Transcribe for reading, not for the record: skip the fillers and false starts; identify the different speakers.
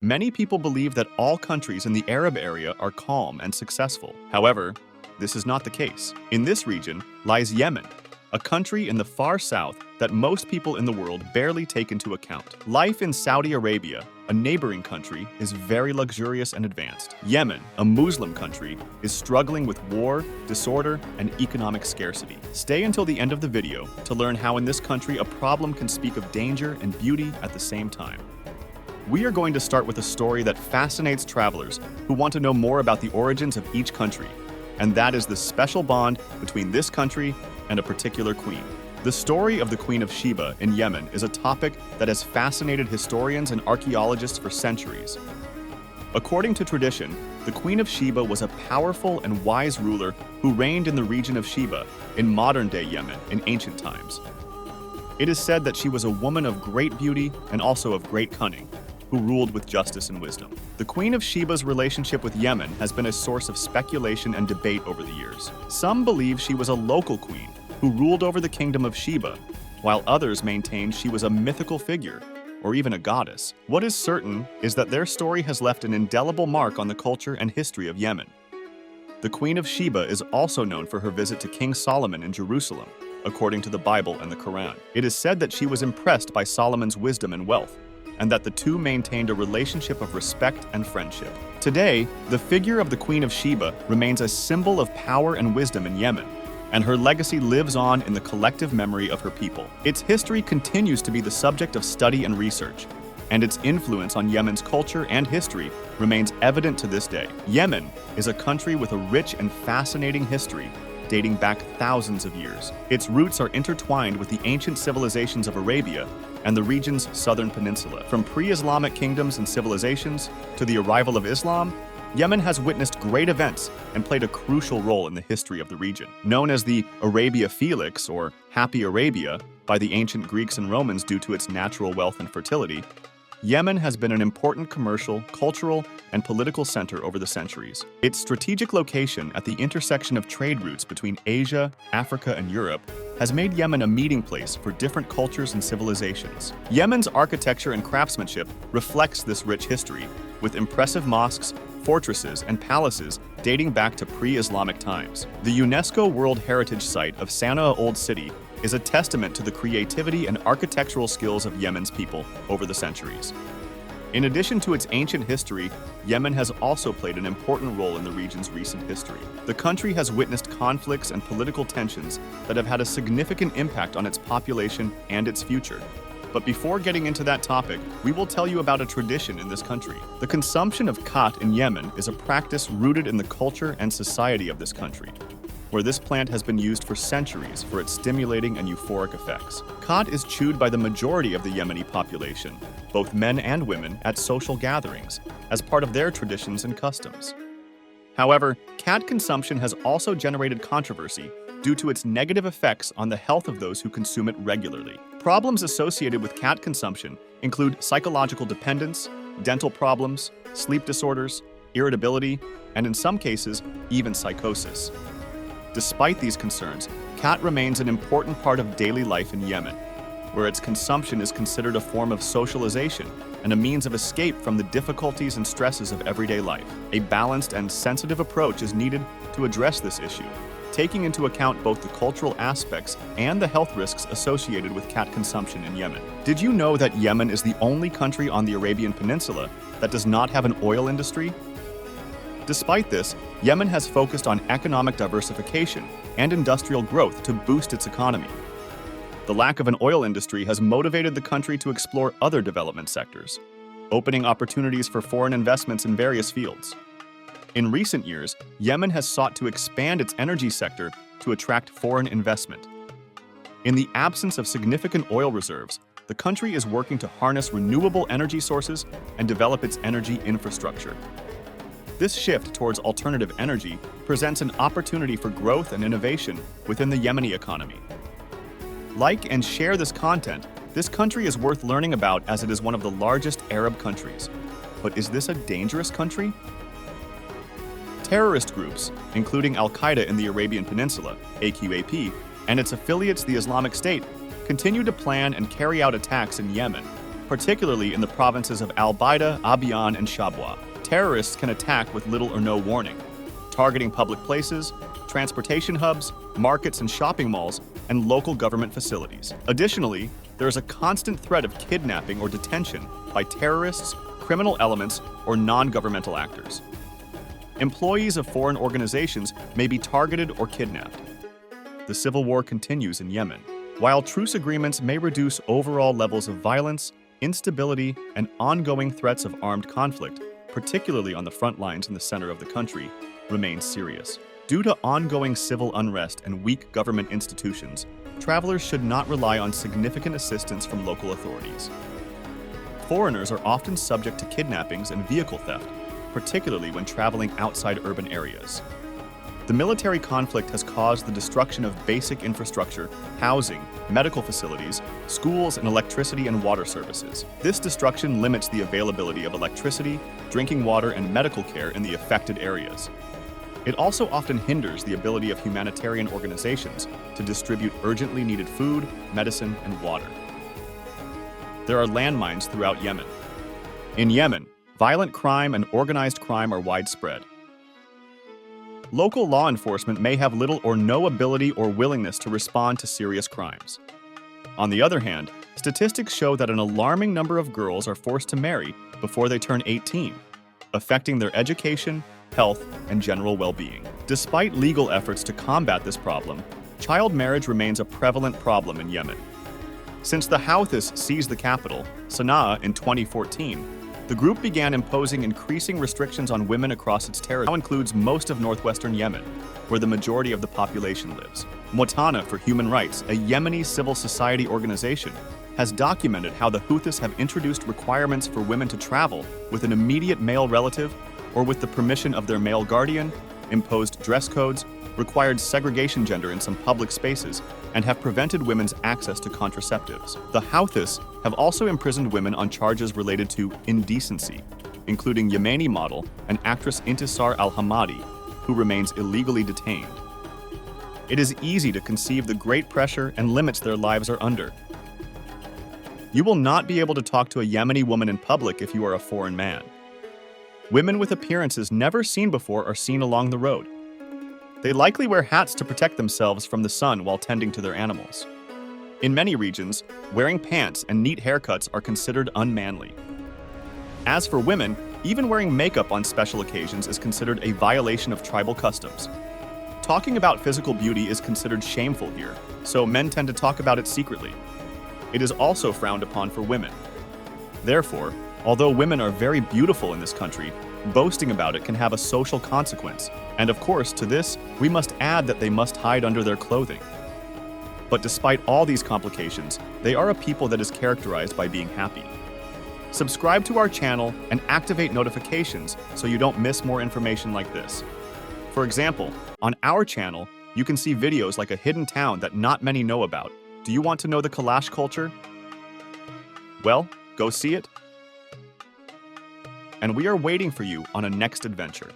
Speaker 1: Many people believe that all countries in the Arab area are calm and successful. However, this is not the case. In this region lies Yemen, a country in the far south that most people in the world barely take into account. Life in Saudi Arabia, a neighboring country, is very luxurious and advanced. Yemen, a Muslim country, is struggling with war, disorder, and economic scarcity. Stay until the end of the video to learn how in this country a problem can speak of danger and beauty at the same time. We are going to start with a story that fascinates travelers who want to know more about the origins of each country, and that is the special bond between this country and a particular queen. The story of the Queen of Sheba in Yemen is a topic that has fascinated historians and archaeologists for centuries. According to tradition, the Queen of Sheba was a powerful and wise ruler who reigned in the region of Sheba in modern-day Yemen in ancient times. It is said that she was a woman of great beauty and also of great cunning, who ruled with justice and wisdom. The Queen of Sheba's relationship with Yemen has been a source of speculation and debate over the years. Some believe she was a local queen who ruled over the kingdom of Sheba, while others maintain she was a mythical figure, or even a goddess. What is certain is that their story has left an indelible mark on the culture and history of Yemen. The Queen of Sheba is also known for her visit to King Solomon in Jerusalem, according to the Bible and the Quran. It is said that she was impressed by Solomon's wisdom and wealth, and that the two maintained a relationship of respect and friendship. Today, the figure of the Queen of Sheba remains a symbol of power and wisdom in Yemen, and her legacy lives on in the collective memory of her people. Its history continues to be the subject of study and research, and its influence on Yemen's culture and history remains evident to this day. Yemen is a country with a rich and fascinating history dating back thousands of years. Its roots are intertwined with the ancient civilizations of Arabia and the region's southern peninsula. From pre-Islamic kingdoms and civilizations to the arrival of Islam, Yemen has witnessed great events and played a crucial role in the history of the region. Known as the Arabia Felix, or Happy Arabia, by the ancient Greeks and Romans due to its natural wealth and fertility, Yemen has been an important commercial, cultural, and political center over the centuries. Its strategic location at the intersection of trade routes between Asia, Africa, and Europe has made Yemen a meeting place for different cultures and civilizations. Yemen's architecture and craftsmanship reflects this rich history, with impressive mosques, fortresses, and palaces dating back to pre-Islamic times. The UNESCO World Heritage Site of Sana'a Old City is a testament to the creativity and architectural skills of Yemen's people over the centuries. In addition to its ancient history, Yemen has also played an important role in the region's recent history. The country has witnessed conflicts and political tensions that have had a significant impact on its population and its future. But before getting into that topic, we will tell you about a tradition in this country. The consumption of khat in Yemen is a practice rooted in the culture and society of this country, where this plant has been used for centuries for its stimulating and euphoric effects. Khat is chewed by the majority of the Yemeni population, both men and women, at social gatherings, as part of their traditions and customs. However, khat consumption has also generated controversy due to its negative effects on the health of those who consume it regularly. Problems associated with khat consumption include psychological dependence, dental problems, sleep disorders, irritability, and in some cases, even psychosis. Despite these concerns, khat remains an important part of daily life in Yemen, where its consumption is considered a form of socialization and a means of escape from the difficulties and stresses of everyday life. A balanced and sensitive approach is needed to address this issue, taking into account both the cultural aspects and the health risks associated with khat consumption in Yemen. Did you know that Yemen is the only country on the Arabian Peninsula that does not have an oil industry? Despite this, Yemen has focused on economic diversification and industrial growth to boost its economy. The lack of an oil industry has motivated the country to explore other development sectors, opening opportunities for foreign investments in various fields. In recent years, Yemen has sought to expand its energy sector to attract foreign investment. In the absence of significant oil reserves, the country is working to harness renewable energy sources and develop its energy infrastructure. This shift towards alternative energy presents an opportunity for growth and innovation within the Yemeni economy. Like and share this content. This country is worth learning about as it is one of the largest Arab countries. But is this a dangerous country? Terrorist groups, including Al-Qaeda in the Arabian Peninsula, AQAP, and its affiliates, the Islamic State, continue to plan and carry out attacks in Yemen, particularly in the provinces of Al-Baida, Abyan, and Shabwa. Terrorists can attack with little or no warning, targeting public places, transportation hubs, markets and shopping malls, and local government facilities. Additionally, there is a constant threat of kidnapping or detention by terrorists, criminal elements, or non-governmental actors. Employees of foreign organizations may be targeted or kidnapped. The civil war continues in Yemen. While truce agreements may reduce overall levels of violence, instability, and ongoing threats of armed conflict, particularly on the front lines in the center of the country, remain serious. Due to ongoing civil unrest and weak government institutions, travelers should not rely on significant assistance from local authorities. Foreigners are often subject to kidnappings and vehicle theft, particularly when traveling outside urban areas. The military conflict has caused the destruction of basic infrastructure, housing, medical facilities, schools, and electricity and water services. This destruction limits the availability of electricity, drinking water, and medical care in the affected areas. It also often hinders the ability of humanitarian organizations to distribute urgently needed food, medicine, and water. There are landmines throughout Yemen. In Yemen, violent crime and organized crime are widespread. Local law enforcement may have little or no ability or willingness to respond to serious crimes. On the other hand, statistics show that an alarming number of girls are forced to marry before they turn 18, affecting their education, health, and general well-being. Despite legal efforts to combat this problem, child marriage remains a prevalent problem in Yemen. Since the Houthis seized the capital, Sana'a, in 2014, the group began imposing increasing restrictions on women across its territory. Now includes most of northwestern Yemen, where the majority of the population lives. Mutana for Human Rights, a Yemeni civil society organization, has documented how the Houthis have introduced requirements for women to travel with an immediate male relative or with the permission of their male guardian, imposed dress codes, required segregation gender in some public spaces, and have prevented women's access to contraceptives. The Houthis have also imprisoned women on charges related to indecency, including Yemeni model and actress Intisar al-Hamadi, who remains illegally detained. It is easy to conceive the great pressure and limits their lives are under. You will not be able to talk to a Yemeni woman in public if you are a foreign man. Women with appearances never seen before are seen along the road. They likely wear hats to protect themselves from the sun while tending to their animals. In many regions, wearing pants and neat haircuts are considered unmanly. As for women, even wearing makeup on special occasions is considered a violation of tribal customs. Talking about physical beauty is considered shameful here, so men tend to talk about it secretly. It is also frowned upon for women. Therefore, although women are very beautiful in this country, boasting about it can have a social consequence, and of course, to this, we must add that they must hide under their clothing. But despite all these complications, they are a people that is characterized by being happy. Subscribe to our channel and activate notifications so you don't miss more information like this. For example, on our channel, you can see videos like a hidden town that not many know about. Do you want to know the Kalash culture? Well, go see it. And we are waiting for you on a next adventure.